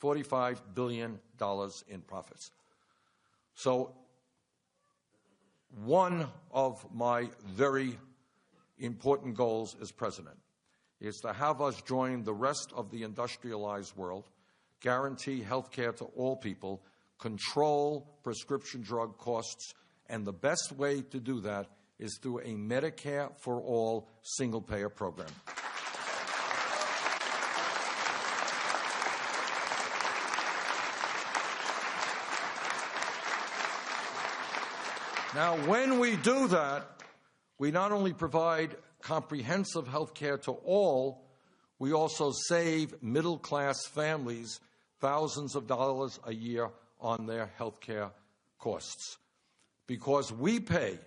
$45 billion in profits. So one of my very important goals as president is to have us join the rest of the industrialized world, guarantee health care to all people, control prescription drug costs, and the best way to do that is through a Medicare for all single-payer program. Now, when we do that, we not only provide comprehensive health care to all, we also save middle-class families thousands of dollars a year on their health care costs. Because we pay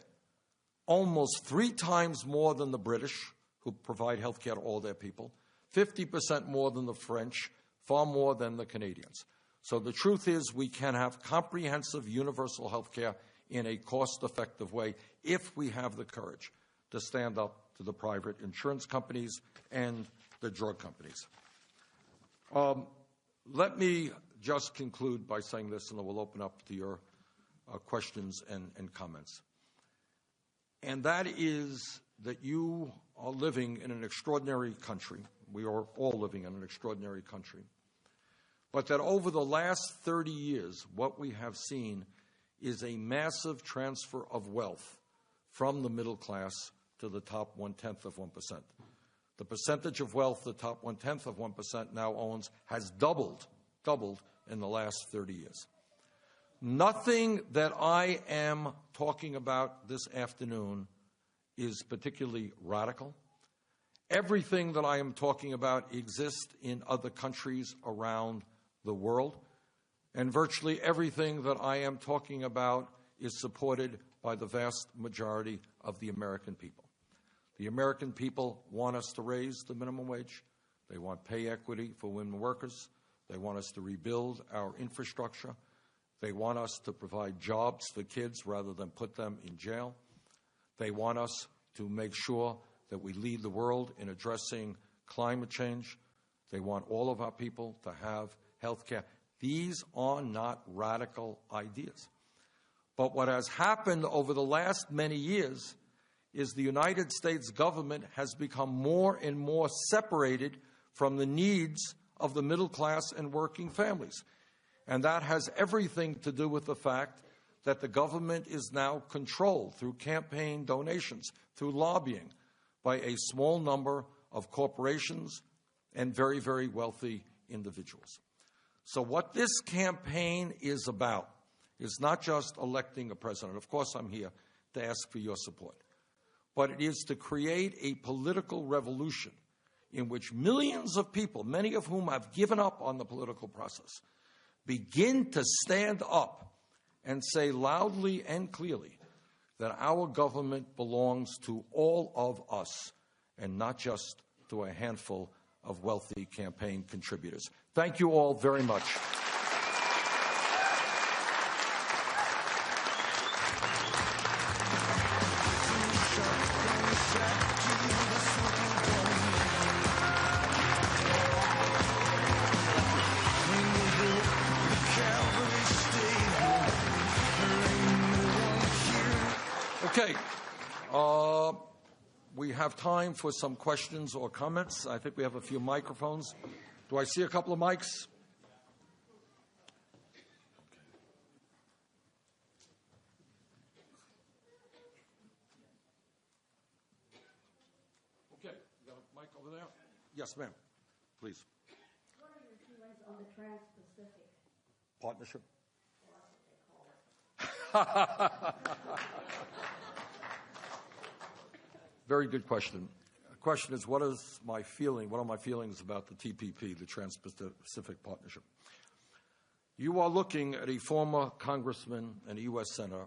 almost 3 times more than the British, who provide health care to all their people, 50% more than the French, far more than the Canadians. So the truth is we can have comprehensive universal health care in a cost-effective way if we have the courage to stand up to the private insurance companies and the drug companies. Let me just conclude by saying this, and then we'll open up to your questions and comments. And that is that you are living in an extraordinary country. We are all living in an extraordinary country. But that over the last 30 years, what we have seen is a massive transfer of wealth from the middle class to the top 1/10 of 1%. The percentage of wealth the top 1/10 of 1% now owns has doubled in the last 30 years. Nothing that I am talking about this afternoon is particularly radical. Everything that I am talking about exists in other countries around the world, and virtually everything that I am talking about is supported by the vast majority of the American people. The American people want us to raise the minimum wage. They want pay equity for women workers. They want us to rebuild our infrastructure. They want us to provide jobs for kids rather than put them in jail. They want us to make sure that we lead the world in addressing climate change. They want all of our people to have health care. These are not radical ideas. But what has happened over the last many years is the United States government has become more and more separated from the needs of the middle class and working families. And that has everything to do with the fact that the government is now controlled through campaign donations, through lobbying, by a small number of corporations and very, very wealthy individuals. So what this campaign is about is not just electing a president. Of course, I'm here to ask for your support. But it is to create a political revolution in which millions of people, many of whom have given up on the political process, begin to stand up and say loudly and clearly that our government belongs to all of us and not just to a handful of wealthy campaign contributors. Thank you all very much. Okay. We have time for some questions or comments. I think we have a few microphones. Do I see a couple of mics? Okay. You got a mic over there? Yes, ma'am. Please. What are your feelings on the Trans-Pacific Partnership? Very good question. The question is, what are my feelings about the TPP, the Trans-Pacific Partnership? You are looking at a former congressman and a U.S. senator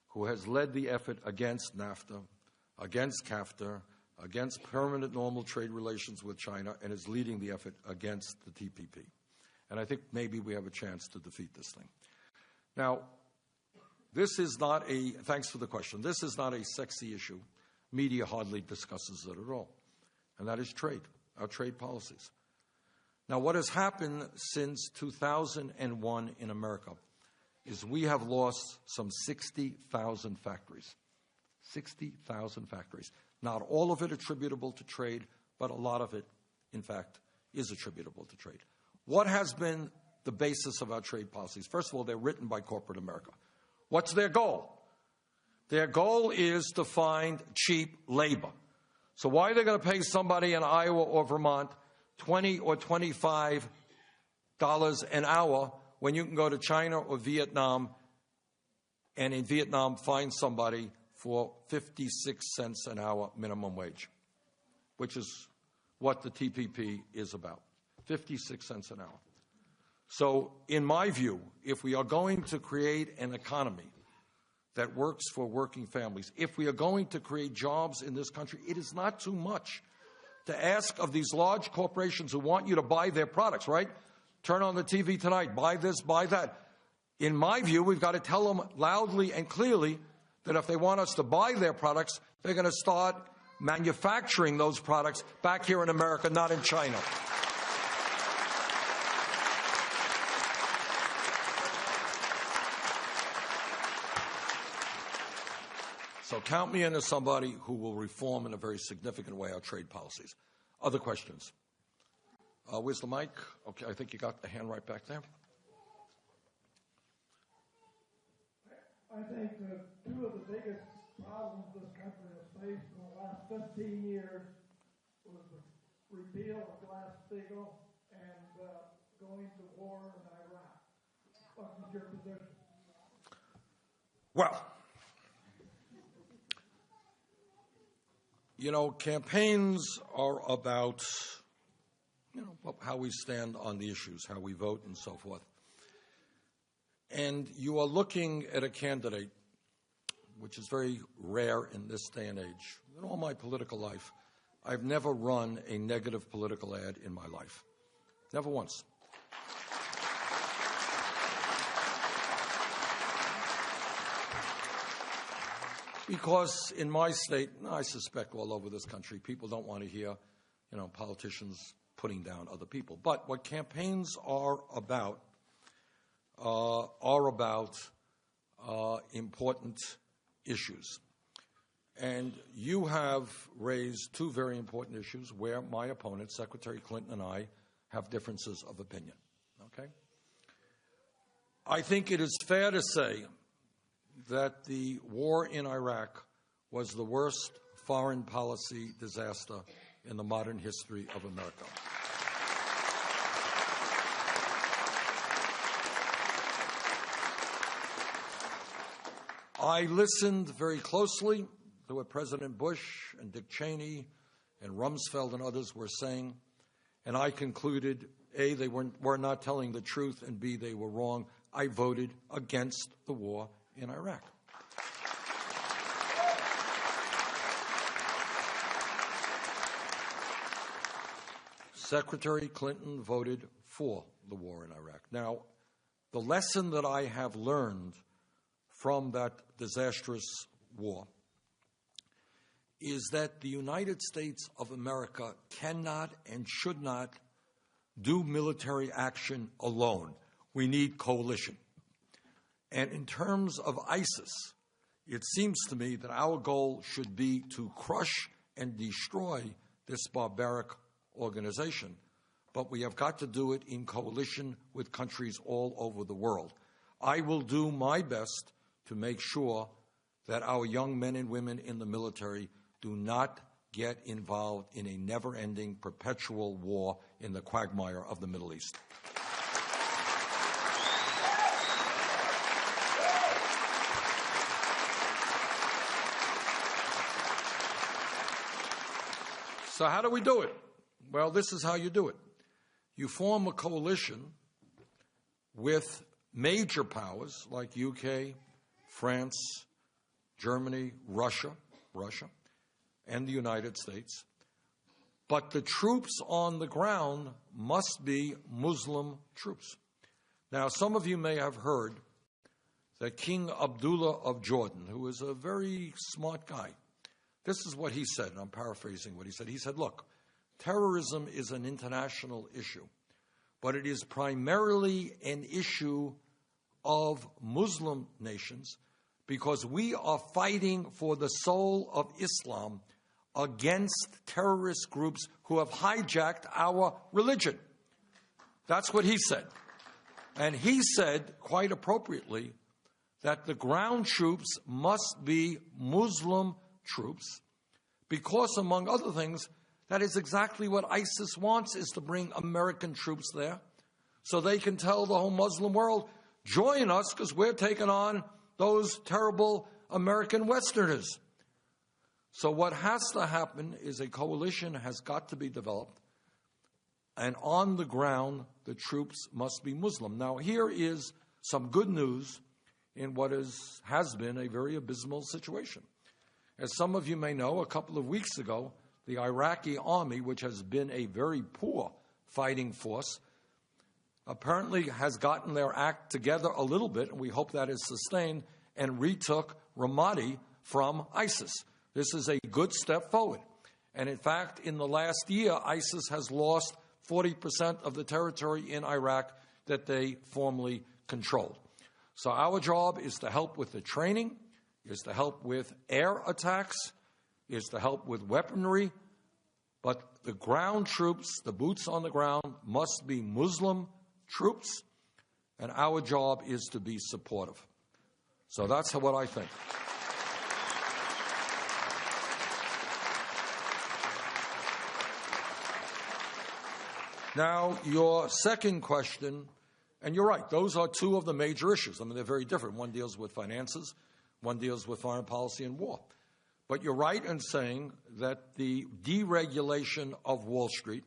who has led the effort against NAFTA, against CAFTA, against permanent normal trade relations with China, and is leading the effort against the TPP. And I think maybe we have a chance to defeat this thing. Now, this is not thanks for the question, this is not a sexy issue. Media hardly discusses it at all. And that is trade, our trade policies. Now, what has happened since 2001 in America is we have lost some 60,000 factories. 60,000 factories. Not all of it attributable to trade, but a lot of it, in fact, is attributable to trade. What has been the basis of our trade policies? First of all, they're written by corporate America. What's their goal? Their goal is to find cheap labor. So why are they going to pay somebody in Iowa or Vermont $20 or $25 an hour when you can go to China or Vietnam and in Vietnam find somebody for 56 cents an hour minimum wage, which is what the TPP is about, 56 cents an hour. So in my view, if we are going to create an economy that works for working families, if we are going to create jobs in this country, it is not too much to ask of these large corporations who want you to buy their products, right? Turn on the TV tonight, buy this, buy that. In my view, we've got to tell them loudly and clearly that if they want us to buy their products, they're going to start manufacturing those products back here in America, not in China. So count me in as somebody who will reform in a very significant way our trade policies. Other questions? Where's the mic? Okay, I think you got the hand right back there. I think that two of the biggest problems this country has faced in the last 15 years was the repeal of Glass-Steagall and going to war in Iraq. What is your position? Well, you know, campaigns are about, how we stand on the issues, how we vote and so forth. And you are looking at a candidate, which is very rare in this day and age. In all my political life, I've never run a negative political ad in my life. Never once. Because in my state, I suspect all over this country, people don't want to hear, politicians putting down other people. But what campaigns are about important issues. And you have raised two very important issues where my opponent, Secretary Clinton, and I have differences of opinion. Okay? I think it is fair to say that the war in Iraq was the worst foreign policy disaster in the modern history of America. I listened very closely to what President Bush and Dick Cheney and Rumsfeld and others were saying, and I concluded, A, they were not telling the truth, and B, they were wrong. I voted against the war in Iraq. Secretary Clinton voted for the war in Iraq. Now, the lesson that I have learned from that disastrous war is that the United States of America cannot and should not do military action alone. We need coalition. And in terms of ISIS, it seems to me that our goal should be to crush and destroy this barbaric organization. But we have got to do it in coalition with countries all over the world. I will do my best to make sure that our young men and women in the military do not get involved in a never-ending, perpetual war in the quagmire of the Middle East. So how do we do it? Well, this is how you do it. You form a coalition with major powers like UK, France, Germany, Russia, and the United States. But the troops on the ground must be Muslim troops. Now, some of you may have heard that King Abdullah of Jordan, who is a very smart guy, this is what he said, and I'm paraphrasing what he said. He said, look, terrorism is an international issue. but it is primarily an issue of Muslim nations, because we are fighting for the soul of Islam against terrorist groups who have hijacked our religion. That's what he said. And he said, quite appropriately, that the ground troops must be Muslim troops because, among other things, that is exactly what ISIS wants, is to bring American troops there so they can tell the whole Muslim world, join us because we're taking on those terrible American Westerners. So what has to happen is a coalition has got to be developed, and on the ground, the troops must be Muslim. Now, here is some good news in what has been a very abysmal situation. As some of you may know, a couple of weeks ago, the Iraqi army, which has been a very poor fighting force, apparently has gotten their act together a little bit, and we hope that is sustained, and retook Ramadi from ISIS. This is a good step forward. And in fact, in the last year, ISIS has lost 40% of the territory in Iraq that they formerly controlled. So our job is to help with the training, is to help with air attacks, is to help with weaponry, but the ground troops, the boots on the ground, must be Muslim troops, and our job is to be supportive. So that's what I think. Now, your second question, and you're right, those are two of the major issues. I mean, they're very different. One deals with finances, one deals with foreign policy and war. But you're right in saying that the deregulation of Wall Street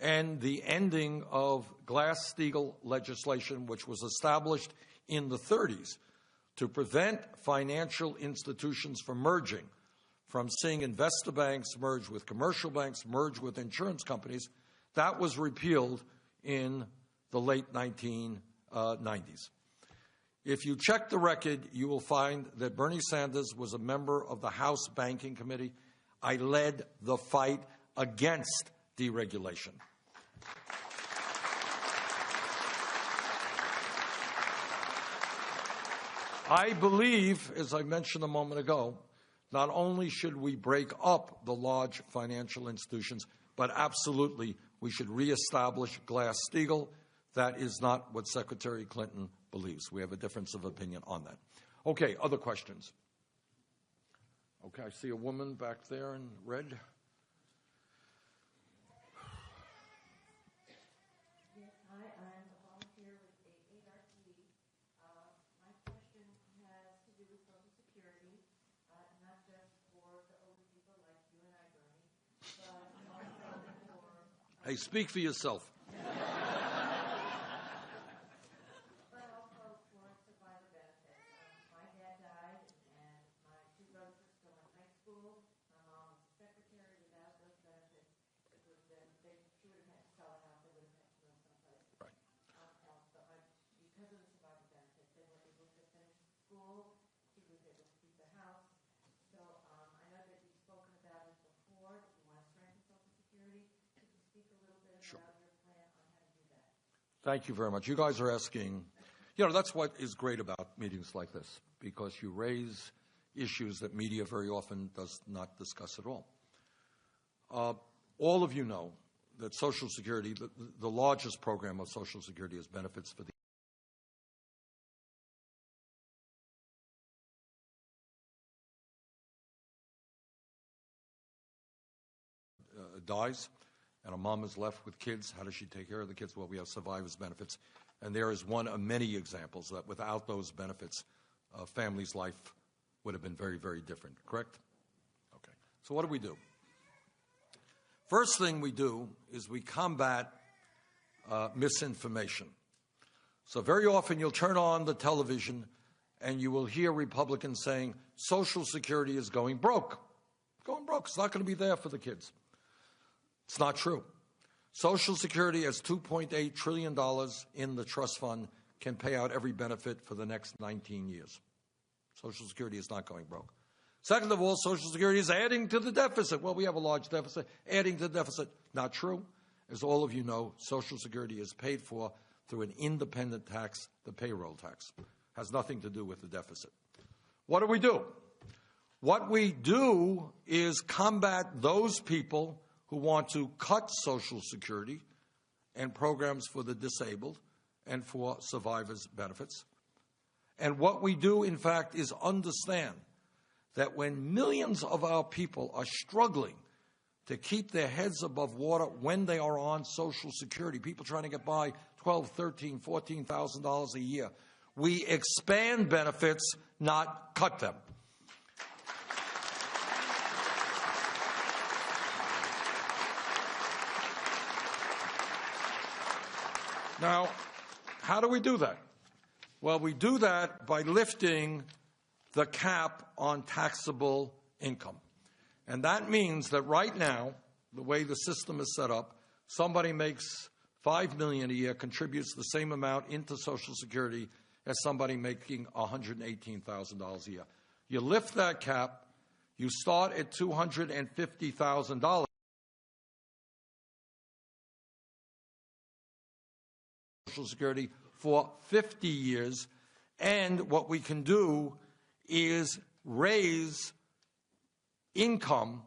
and the ending of Glass-Steagall legislation, which was established in the 30s to prevent financial institutions from merging, from seeing investor banks merge with commercial banks, merge with insurance companies, that was repealed in the late 1990s. If you check the record, you will find that Bernie Sanders was a member of the House Banking Committee. I led the fight against deregulation. I believe, as I mentioned a moment ago, not only should we break up the large financial institutions, but absolutely we should reestablish Glass-Steagall. That is not what Secretary Clinton believes. We have a difference of opinion on that. Okay, other questions? Okay, I see a woman back there in red. Yes, hi, I'm a volunteer with AARP. My question has to do with Social Security, not just for the older people like you and I, Bernie, but also for... Hey, speak for yourself. Thank you very much. You guys are asking, that's what is great about meetings like this, because you raise issues that media very often does not discuss at all. All of you know that Social Security, the largest program of Social Security is benefits for the dies, and a mom is left with kids. How does she take care of the kids? Well, we have survivors' benefits. And there is one of many examples that without those benefits, a family's life would have been very, very different. Correct? Okay. So what do? First thing we do is we combat misinformation. So very often you'll turn on the television and you will hear Republicans saying, Social Security is going broke. Going broke. It's not going to be there for the kids. It's not true. Social Security has $2.8 trillion in the trust fund, can pay out every benefit for the next 19 years. Social Security is not going broke. Second of all, Social Security is adding to the deficit. Well, we have a large deficit. Adding to the deficit, not true. As all of you know, Social Security is paid for through an independent tax, the payroll tax. Has nothing to do with the deficit. What do? What we do is combat those people who want to cut Social Security and programs for the disabled and for survivors' benefits. And what we do, in fact, is understand that when millions of our people are struggling to keep their heads above water when they are on Social Security, people trying to get by $12,000, $13,000, $14,000 a year, we expand benefits, not cut them. Now, how do we do that? Well, we do that by lifting the cap on taxable income. And that means that right now, the way the system is set up, somebody makes $5 million a year, contributes the same amount into Social Security as somebody making $118,000 a year. You lift that cap, you start at $250,000 Social Security for 50 years, and what we can do is raise income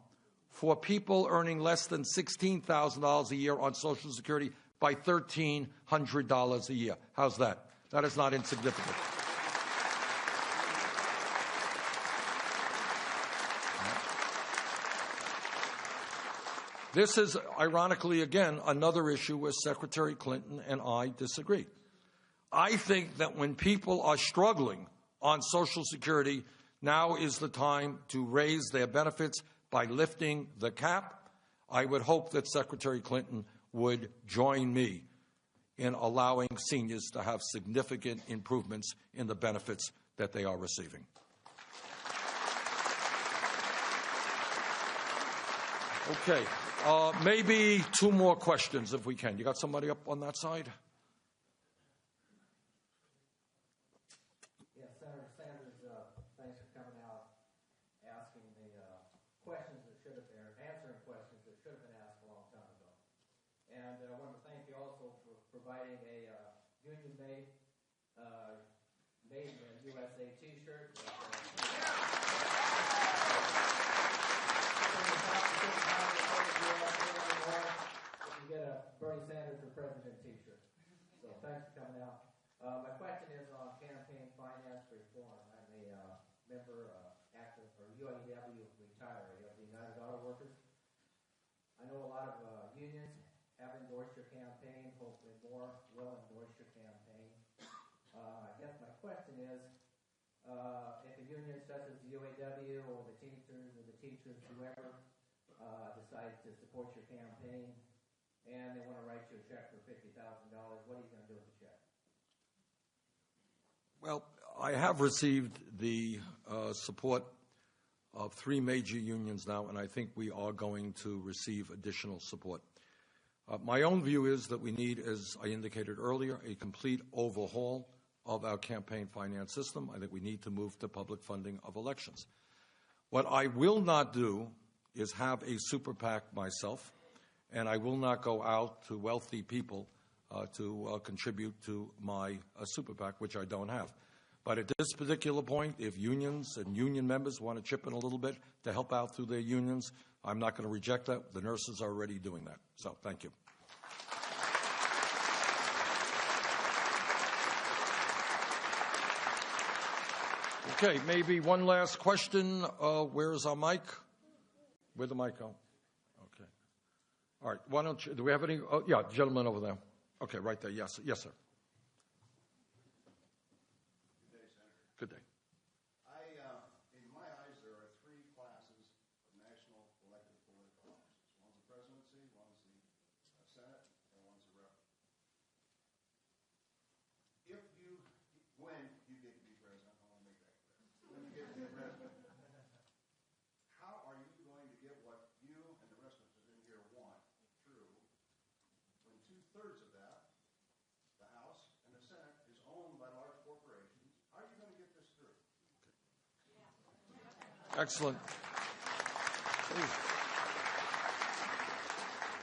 for people earning less than $16,000 a year on Social Security by $1,300 a year. How's that? That is not insignificant. This is, ironically, again, another issue where Secretary Clinton and I disagree. I think that when people are struggling on Social Security, now is the time to raise their benefits by lifting the cap. I would hope that Secretary Clinton would join me in allowing seniors to have significant improvements in the benefits that they are receiving. Okay, maybe two more questions if we can. You got somebody up on that side? Yes, Senator Sanders, thanks for coming out, asking the questions that should have been, answering questions that should have been asked a long time ago. And I want to thank you also for providing a union-made, made in the USA T-shirt. You get a Bernie Sanders for President T-shirt. So thanks for coming out. My question is on campaign finance reform. I'm a member, active for UAW retiree of the United Auto Workers. I know a lot of unions have endorsed your campaign. Hopefully more will endorse your campaign. I guess my question is, if a union such as the UAW or the Teamsters or the teachers, whoever, decides to support your campaign and they want to write you a check for $50,000, what are you going to do with the check? Well, I have received the support of three major unions now, and I think we are going to receive additional support. My own view is that we need, as I indicated earlier, a complete overhaul of our campaign finance system. I think we need to move to public funding of elections. What I will not do is have a super PAC myself, and I will not go out to wealthy people to contribute to my super PAC, which I don't have. But at this particular point, if unions and union members want to chip in a little bit to help out through their unions, I'm not going to reject that. The nurses are already doing that. So thank you. Okay, maybe one last question. Where is our mic? Where'd the mic go? Okay. All right, why don't you, do we have any? Oh, yeah, gentleman over there. Okay, right there. Yes, yes, sir. Good day, Senator. Good day. In my eyes, there are three classes of national elected political officers. One's the presidency, one's the Senate, and one's the rep. When you get to be president, I want to make that clear. When you get to be president, how are you going to get what you and the rest of us in here want through when 2/3 of that, the House and the Senate, is owned by large corporations? How are you going to get this through? Excellent.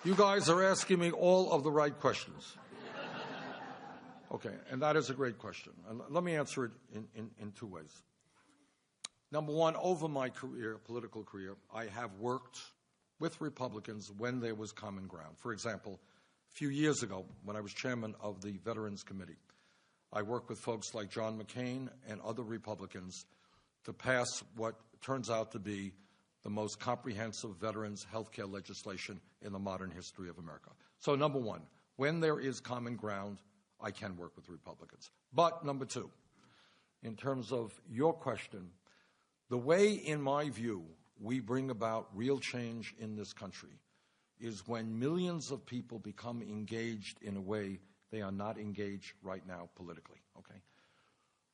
You guys are asking me all of the right questions. Okay, and that is a great question. And let me answer it in two ways. Number one, over my career, political career, I have worked with Republicans when there was common ground. For example, a few years ago, when I was chairman of the Veterans Committee, I worked with folks like John McCain and other Republicans to pass what turns out to be the most comprehensive veterans health care legislation in the modern history of America. So number one, when there is common ground, I can work with Republicans. But number two, in terms of your question, the way, in my view, we bring about real change in this country is when millions of people become engaged in a way they are not engaged right now politically, okay?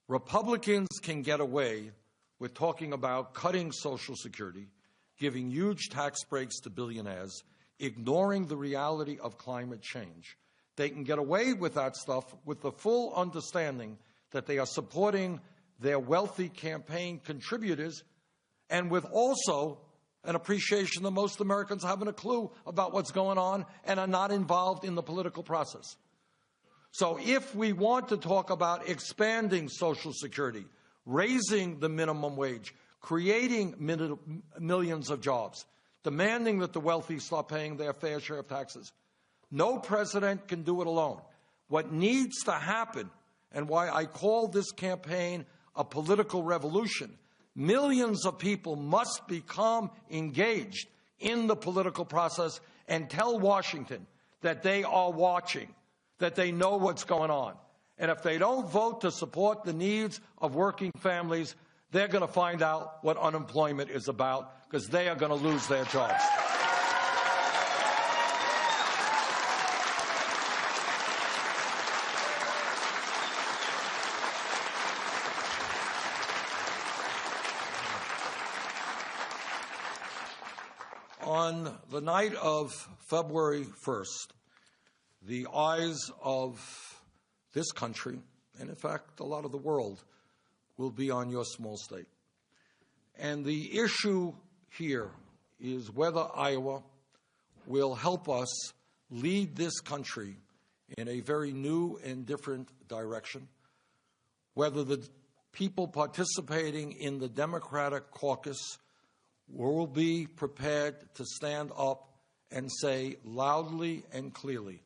Republicans can get away with talking about cutting Social Security, giving huge tax breaks to billionaires, ignoring the reality of climate change. They can get away with that stuff with the full understanding that they are supporting their wealthy campaign contributors and with also an appreciation that most Americans haven't a clue about what's going on and are not involved in the political process. So if we want to talk about expanding Social Security, raising the minimum wage, creating millions of jobs, demanding that the wealthy start paying their fair share of taxes, no president can do it alone. What needs to happen, and why I call this campaign a political revolution, millions of people must become engaged in the political process and tell Washington that they are watching, that they know what's going on. And if they don't vote to support the needs of working families, they're going to find out what unemployment is about, because they are going to lose their jobs. On the night of February 1st, the eyes of this country, and in fact a lot of the world, will be on your small state. And the issue here is whether Iowa will help us lead this country in a very new and different direction, whether the people participating in the Democratic caucus will be prepared to stand up and say loudly and clearly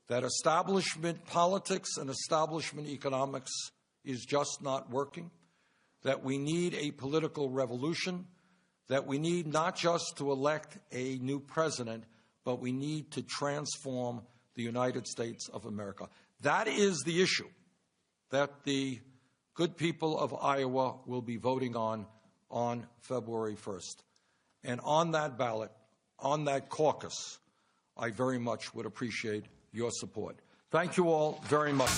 that establishment politics and establishment economics is just not working, that we need a political revolution, that we need not just to elect a new president, but we need to transform the United States of America. That is the issue that the good people of Iowa will be voting on February 1st. And on that ballot, on that caucus, I very much would appreciate your support. Thank you all very much.